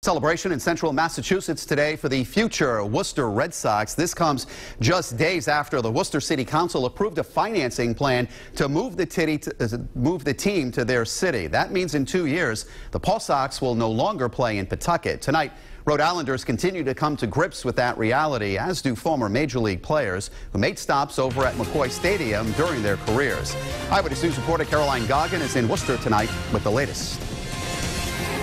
Celebration in central Massachusetts today for the future Worcester Red Sox. This comes just days after the Worcester City Council approved a financing plan to move the team to their city. That means in 2 years, the Paw Sox will no longer play in Pawtucket. Tonight, Rhode Islanders continue to come to grips with that reality, as do former Major League players who made stops over at McCoy Stadium during their careers. Eyewitness News reporter Caroline Goggin is in Worcester tonight with the latest.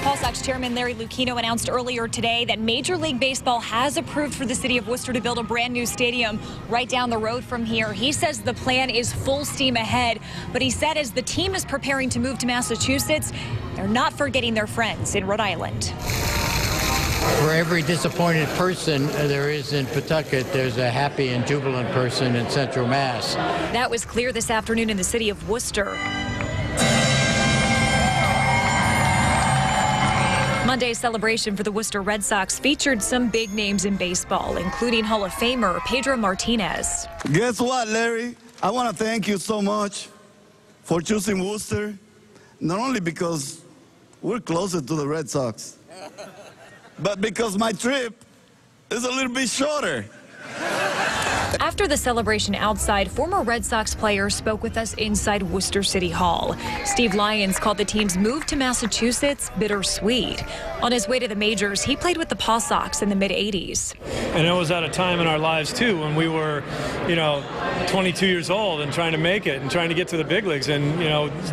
Paw Sox Chairman Larry Lucchino announced earlier today that Major League Baseball has approved for the city of Worcester to build a brand new stadium right down the road from here. He says the plan is full steam ahead, but he said as the team is preparing to move to Massachusetts, they're not forgetting their friends in Rhode Island. For every disappointed person there is in Pawtucket, there's a happy and jubilant person in Central Mass. That was clear this afternoon in the city of Worcester. Monday's celebration for the Worcester Red Sox featured some big names in baseball, including Hall of Famer Pedro Martinez. Guess what, Larry? I want to thank you so much for choosing Worcester, not only because we're closer to the Red Sox, but because my trip is a little bit shorter. After the celebration outside, former Red Sox players spoke with us inside Worcester City Hall. Steve Lyons called the team's move to Massachusetts bittersweet. On his way to the majors, he played with the Paw Sox in the mid-'80s. And it was at a time in our lives, too, when we were, 22 years old and trying to make it and trying to get to the big leagues. And,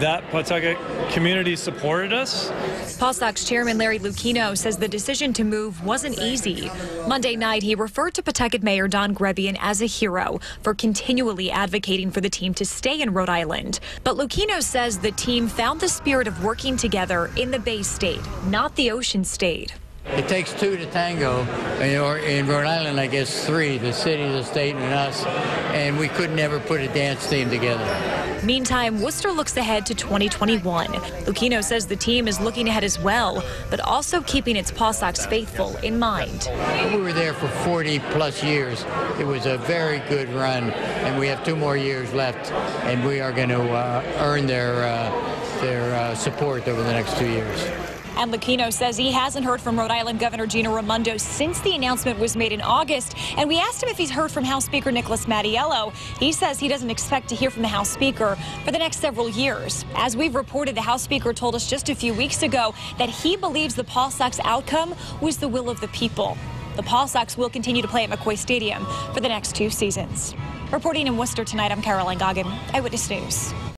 that Pawtucket community supported us. Paw Sox Chairman Larry Lucchino says the decision to move wasn't easy. Monday night, he referred to Pawtucket Mayor Don Grebian as a hero for continually advocating for the team to stay in Rhode Island. But Lucchino says the team found the spirit of working together in the Bay State, not the Ocean State. It takes two to tango, or in Rhode Island, I guess three, the city, the state, and us, and we could never put a dance team together. Meantime, Worcester looks ahead to 2021. Lucchino says the team is looking ahead as well, but also keeping its Paw Sox faithful in mind. We were there for 40-plus years. It was a very good run, and we have 2 more years left, and we are going to earn their support over the next 2 years. And Lucchino says he hasn't heard from Rhode Island Governor Gina Raimondo since the announcement was made in August. And we asked him if he's heard from House Speaker Nicholas Mattiello. He says he doesn't expect to hear from the House Speaker for the next several years. As we've reported, the House Speaker told us just a few weeks ago that he believes the Paw Sox outcome was the will of the people. The Paw Sox will continue to play at McCoy Stadium for the next 2 seasons. Reporting in Worcester tonight, I'm Caroline Goggin, Eyewitness News.